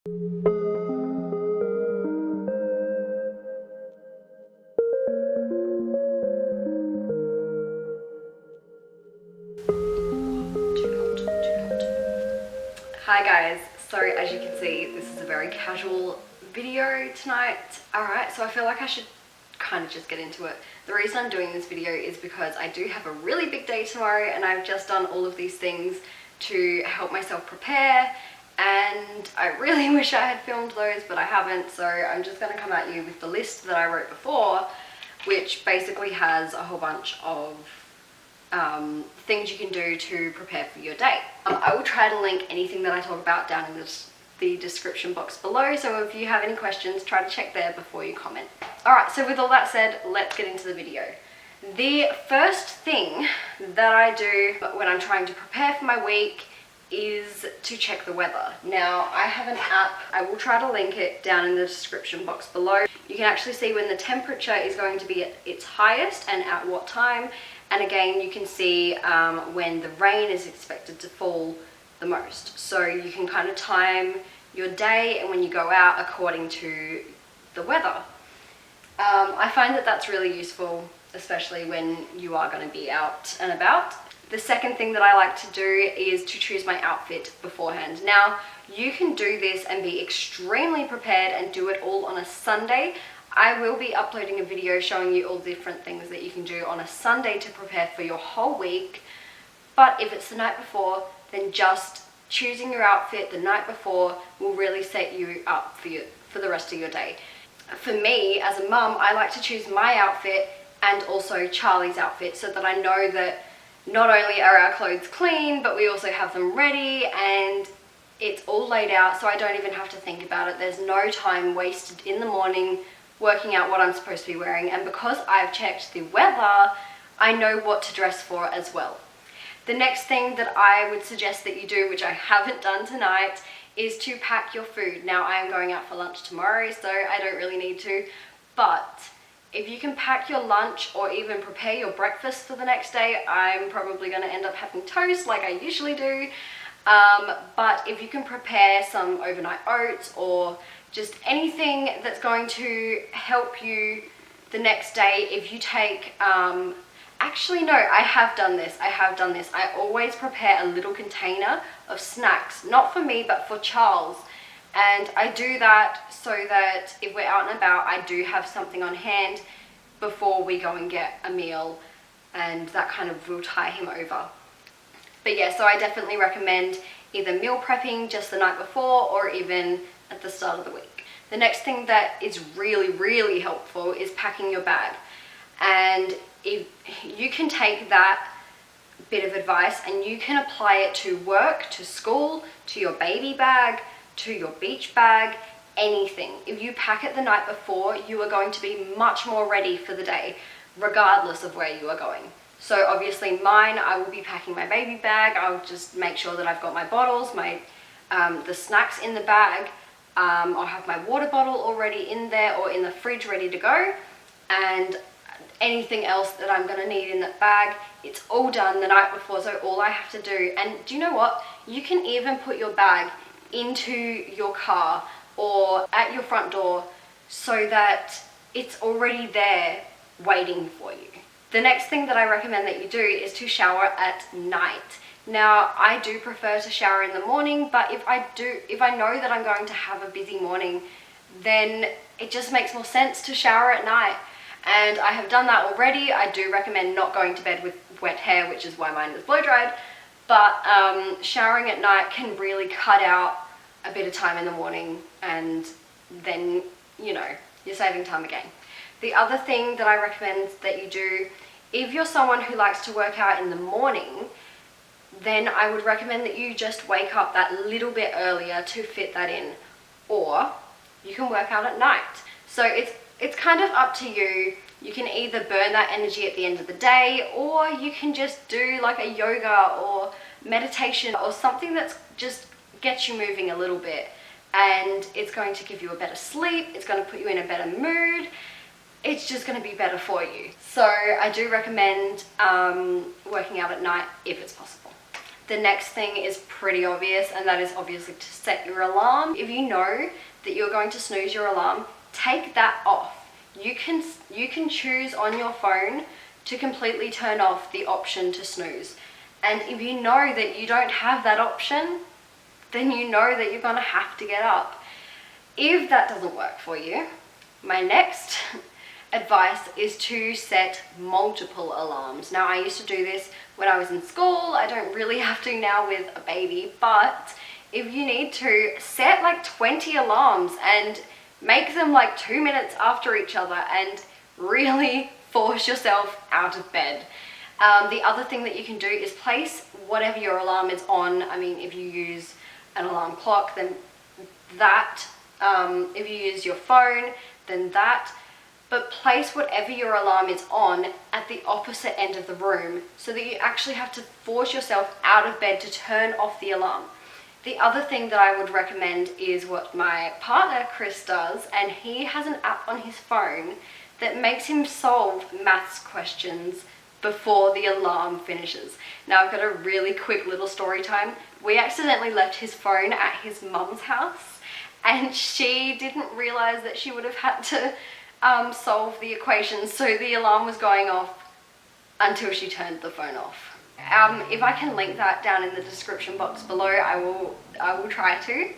Hi guys, so as you can see, this is a very casual video tonight. Alright, so I feel like I should kind of just get into it. The reason I'm doing this video is because I do have a really big day tomorrow and I've just done all of these things to help myself prepare, and I really wish I had filmed those, but I haven't, so I'm just going to come at you with the list that I wrote before, which basically has a whole bunch of things you can do to prepare for your day. I will try to link anything that I talk about down in the description box below, so if you have any questions, try to check there before you comment. Alright, so with all that said, let's get into the video. The first thing that I do when I'm trying to prepare for my week is to check the weather. Now, I have an app, I will try to link it down in the description box below. You can actually see when the temperature is going to be at its highest and at what time. And again, you can see when the rain is expected to fall the most. So you can kind of time your day and when you go out according to the weather. I find that that's really useful, especially when you are going to be out and about. The second thing that I like to do is to choose my outfit beforehand. Now, you can do this and be extremely prepared and do it all on a Sunday. I will be uploading a video showing you all the different things that you can do on a Sunday to prepare for your whole week. But if it's the night before, then just choosing your outfit the night before will really set you up for the rest of your day. For me, as a mum, I like to choose my outfit and also Charlie's outfit so that I know that not only are our clothes clean, but we also have them ready and it's all laid out, so I don't even have to think about it. There's no time wasted in the morning working out what I'm supposed to be wearing, and because I've checked the weather, I know what to dress for as well. The next thing that I would suggest that you do, which I haven't done tonight, is to pack your food. Now, I am going out for lunch tomorrow, so I don't really need to, but if you can pack your lunch or even prepare your breakfast for the next day, I'm probably going to end up having toast like I usually do, but if you can prepare some overnight oats or just anything that's going to help you the next day, if you take, actually no, I have done this. I always prepare a little container of snacks, not for me, but for Charles. And I do that so that if we're out and about, I do have something on hand before we go and get a meal, and that kind of will tie him over. But yeah, so I definitely recommend either meal prepping just the night before or even at the start of the week. The next thing that is really, really helpful is packing your bag. And if you can take that bit of advice and you can apply it to work, to school, to your baby bag, to your beach bag, anything. If you pack it the night before, you are going to be much more ready for the day, regardless of where you are going. So obviously mine, I will be packing my baby bag. I'll just make sure that I've got my bottles, the snacks in the bag. I'll have my water bottle already in there or in the fridge ready to go, and anything else that I'm going to need in that bag, it's all done the night before, so all I have to do. And do you know what? You can even put your bag into your car or at your front door so that it's already there waiting for you. The next thing that I recommend that you do is to shower at night. Now, I do prefer to shower in the morning, but if I know that I'm going to have a busy morning, then it just makes more sense to shower at night. And I have done that already. I do recommend not going to bed with wet hair, which is why mine is blow dried. But showering at night can really cut out a bit of time in the morning, and then, you know, you're saving time again. The other thing that I recommend that you do, if you're someone who likes to work out in the morning, then I would recommend that you just wake up that little bit earlier to fit that in. Or you can work out at night. So it's kind of up to you. You can either burn that energy at the end of the day, or you can just do like a yoga or meditation or something that's just gets you moving a little bit, and it's going to give you a better sleep, it's going to put you in a better mood, it's just going to be better for you. So I do recommend working out at night if it's possible. The next thing is pretty obvious, and that is obviously to set your alarm. If you know that you're going to snooze your alarm, take that off. You can choose on your phone to completely turn off the option to snooze. And if you know that you don't have that option, then you know that you're gonna have to get up. If that doesn't work for you, my next advice is to set multiple alarms. Now, I used to do this when I was in school. I don't really have to now with a baby, but if you need to, set like 20 alarms and make them like 2 minutes after each other and really force yourself out of bed. The other thing that you can do is place whatever your alarm is on. I mean, if you use an alarm clock, then that. If you use your phone, then that. But place whatever your alarm is on at the opposite end of the room so that you actually have to force yourself out of bed to turn off the alarm. The other thing that I would recommend is what my partner Chris does, and he has an app on his phone that makes him solve maths questions before the alarm finishes. Now, I've got a really quick little story time. We accidentally left his phone at his mum's house, and she didn't realize that she would have had to solve the equations, so the alarm was going off until she turned the phone off. If I can link that down in the description box below, I will try to.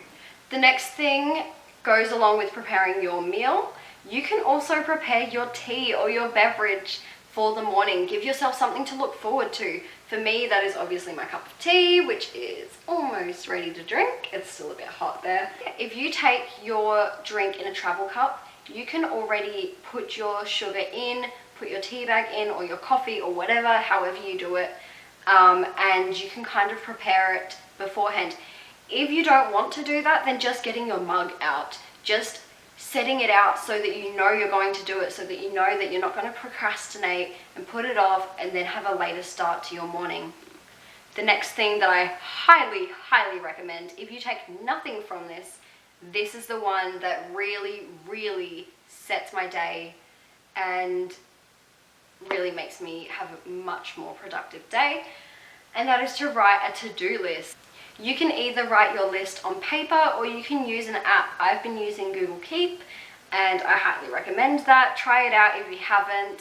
The next thing goes along with preparing your meal. You can also prepare your tea or your beverage for the morning. Give yourself something to look forward to. For me, that is obviously my cup of tea, which is almost ready to drink. It's still a bit hot there. If you take your drink in a travel cup, you can already put your sugar in, put your tea bag in, or your coffee, or whatever, however you do it, and you can kind of prepare it beforehand. If you don't want to do that, then just getting your mug out, just setting it out so that you know you're going to do it, so that you know that you're not going to procrastinate and put it off and then have a later start to your morning. The next thing that I highly, highly recommend, if you take nothing from this, this is the one that really, really sets my day and really makes me have a much more productive day, and that is to write a to-do list. You can either write your list on paper or you can use an app. I've been using Google Keep and I highly recommend that. Try it out if you haven't.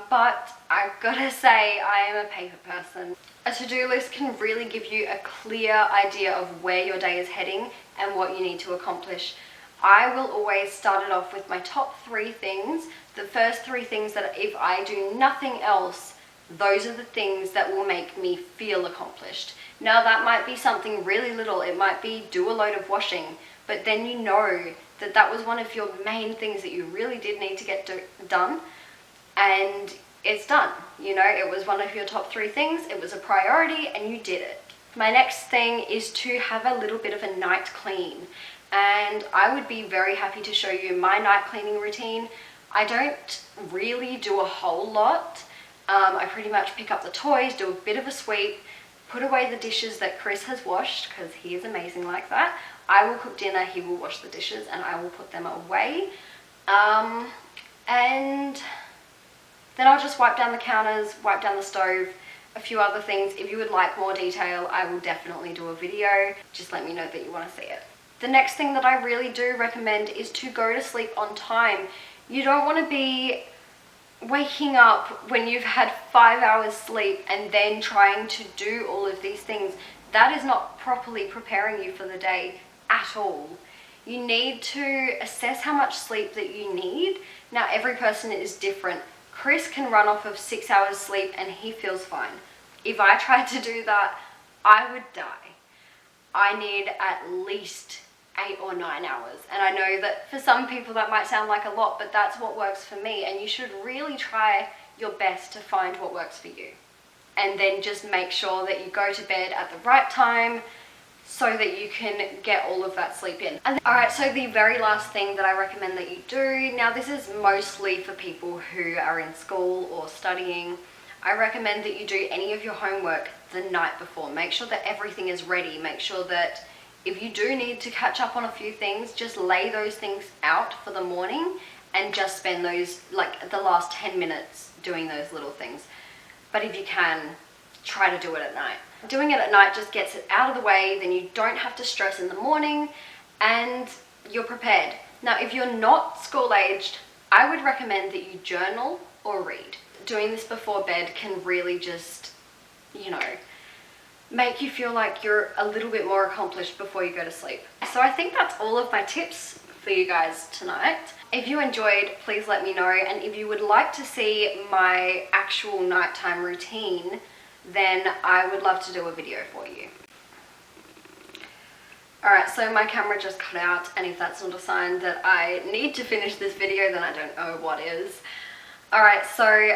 But I've got to say, I am a paper person. A to-do list can really give you a clear idea of where your day is heading and what you need to accomplish. I will always start it off with my top 3 things. The first 3 things that if I do nothing else, those are the things that will make me feel accomplished. Now, that might be something really little. It might be do a load of washing, but then you know that that was one of your main things that you really did need to get done, and it's done. You know, it was one of your top 3 things. It was a priority and you did it. My next thing is to have a little bit of a night clean, and I would be very happy to show you my night cleaning routine. I don't really do a whole lot. I pretty much pick up the toys, do a bit of a sweep, put away the dishes that Chris has washed, because he is amazing like that. I will cook dinner, he will wash the dishes, and I will put them away. And then I'll just wipe down the counters, wipe down the stove, a few other things. If you would like more detail, I will definitely do a video. Just let me know that you want to see it. The next thing that I really do recommend is to go to sleep on time. You don't want to be waking up when you've had 5 hours sleep and then trying to do all of these things. That is not properly preparing you for the day at all. You need to assess how much sleep that you need. Now, every person is different. Chris can run off of 6 hours sleep and he feels fine. If I tried to do that, I would die. I need at least 8 or 9 hours. And I know that for some people that might sound like a lot, but that's what works for me. And you should really try your best to find what works for you. And then just make sure that you go to bed at the right time so that you can get all of that sleep in. Alright, so the very last thing that I recommend that you do, now this is mostly for people who are in school or studying. I recommend that you do any of your homework the night before. Make sure that everything is ready. Make sure that if you do need to catch up on a few things, just lay those things out for the morning and just spend those, like the last 10 minutes doing those little things. But if you can, try to do it at night. doing it at night just gets it out of the way, then you don't have to stress in the morning and you're prepared. Now, if you're not school-aged, I would recommend that you journal or read. Doing this before bed can really just, you know, make you feel like you're a little bit more accomplished before you go to sleep. So I think that's all of my tips for you guys tonight. If you enjoyed, please let me know, and if you would like to see my actual nighttime routine, then I would love to do a video for you. Alright, so my camera just cut out, and if that's not a sign that I need to finish this video, then I don't know what is. Alright, so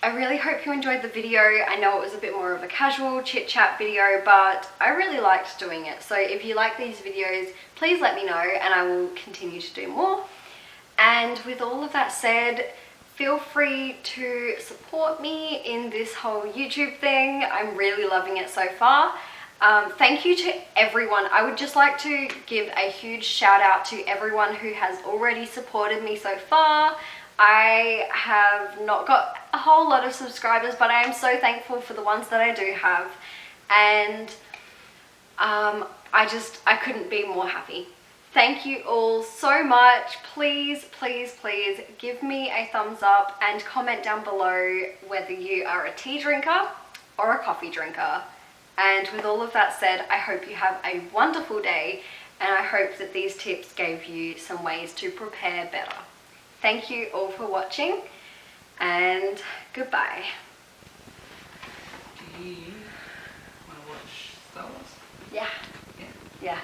I really hope you enjoyed the video. I know it was a bit more of a casual chit chat video, but I really liked doing it. So if you like these videos, please let me know and I will continue to do more. And with all of that said, feel free to support me in this whole YouTube thing. I'm really loving it so far. Thank you to everyone. I would just like to give a huge shout out to everyone who has already supported me so far. I have not got a whole lot of subscribers, but I am so thankful for the ones that I do have, and I couldn't be more happy. Thank you all so much. Please, please, please give me a thumbs up and comment down below whether you are a tea drinker or a coffee drinker. And with all of that said, I hope you have a wonderful day, and I hope that these tips gave you some ways to prepare better. Thank you all for watching, and goodbye. Do you want to watch Star Wars? Yeah. Yeah. Yeah.